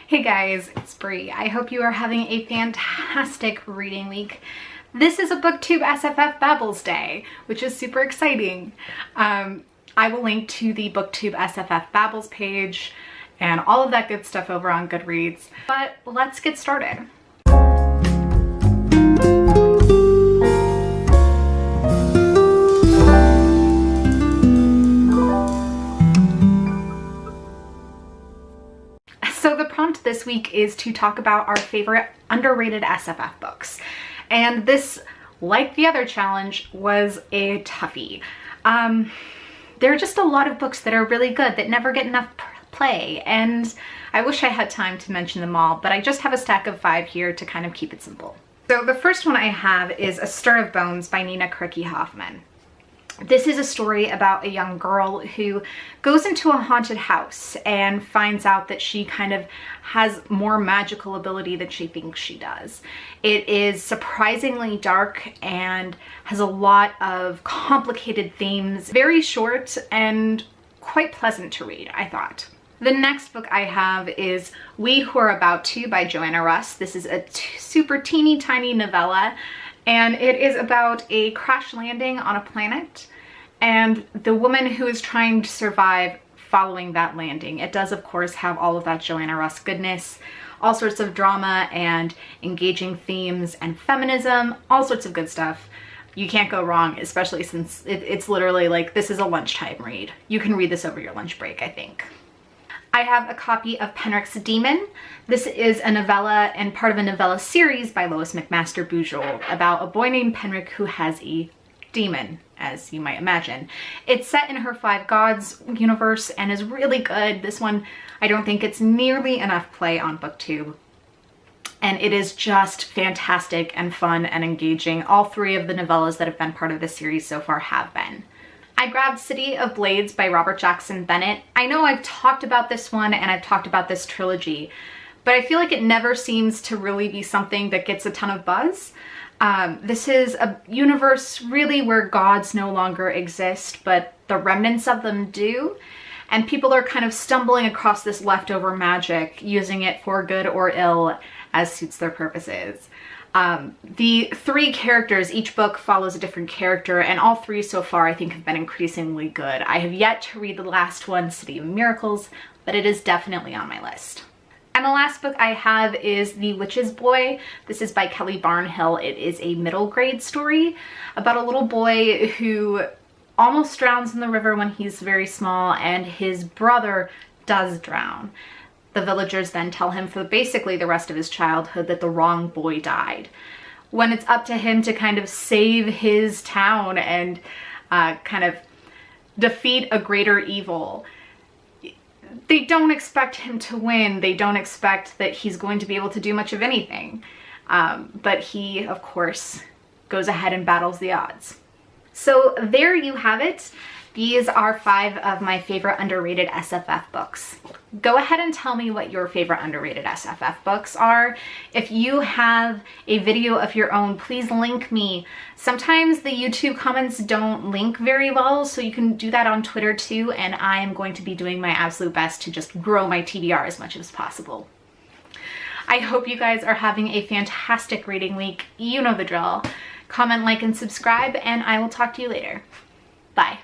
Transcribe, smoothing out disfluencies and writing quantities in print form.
Hey guys, it's Bree. I hope you are having a fantastic reading week. This is a BookTube SFF Babbles Day, which is super exciting. I will link to the BookTube SFF Babbles page and all of that good stuff over on Goodreads. But let's get started. So the prompt this week is to talk about our favorite underrated SFF books. And this, like the other challenge, was a toughie. There are just a lot of books that are really good that never get enough play, and I wish I had time to mention them all, but I just have a stack of 5 here to kind of keep it simple. So the first one I have is A Stir of Bones by Nina Kricky-Hoffman. This is a story about a young girl who goes into a haunted house and finds out that she kind of has more magical ability than she thinks she does. It is surprisingly dark and has a lot of complicated themes. Very short and quite pleasant to read, I thought. The next book I have is We Who Are About To by Joanna Russ. This is a super teeny tiny novella, and it is about a crash landing on a planet and the woman who is trying to survive following that landing. It does, of course, have all of that Joanna Russ goodness, all sorts of drama and engaging themes and feminism, all sorts of good stuff. You can't go wrong, especially since it's literally like, this is a lunchtime read. You can read this over your lunch break, I think. I have a copy of Penrick's Demon. This is a novella and part of a novella series by Lois McMaster Bujold about a boy named Penrick who has a demon, as you might imagine. It's set in her Five Gods universe and is really good. This one, I don't think it's nearly enough play on BookTube. And it is just fantastic and fun and engaging. All 3 of the novellas that have been part of this series so far have been. I grabbed City of Blades by Robert Jackson Bennett. I know I've talked about this one and I've talked about this trilogy, but I feel like it never seems to really be something that gets a ton of buzz. This is a universe really where gods no longer exist, but the remnants of them do. And people are kind of stumbling across this leftover magic, using it for good or ill as suits their purposes. The 3 characters, each book follows a different character, and all 3 so far I think have been increasingly good. I have yet to read the last one, City of Miracles, but it is definitely on my list. And the last book I have is The Witch's Boy. This is by Kelly Barnhill. It is a middle grade story about a little boy who almost drowns in the river when he's very small, and his brother does drown. The villagers then tell him for basically the rest of his childhood that the wrong boy died. When it's up to him to kind of save his town and kind of defeat a greater evil, they don't expect him to win. They don't expect that he's going to be able to do much of anything. But he, of course, goes ahead and battles the odds. So there you have it. These are 5 of my favorite underrated SFF books. Go ahead and tell me what your favorite underrated SFF books are. If you have a video of your own, please link me. Sometimes the YouTube comments don't link very well, so you can do that on Twitter too, and I am going to be doing my absolute best to just grow my TBR as much as possible. I hope you guys are having a fantastic reading week. You know the drill. Comment, like, and subscribe, and I will talk to you later. Bye.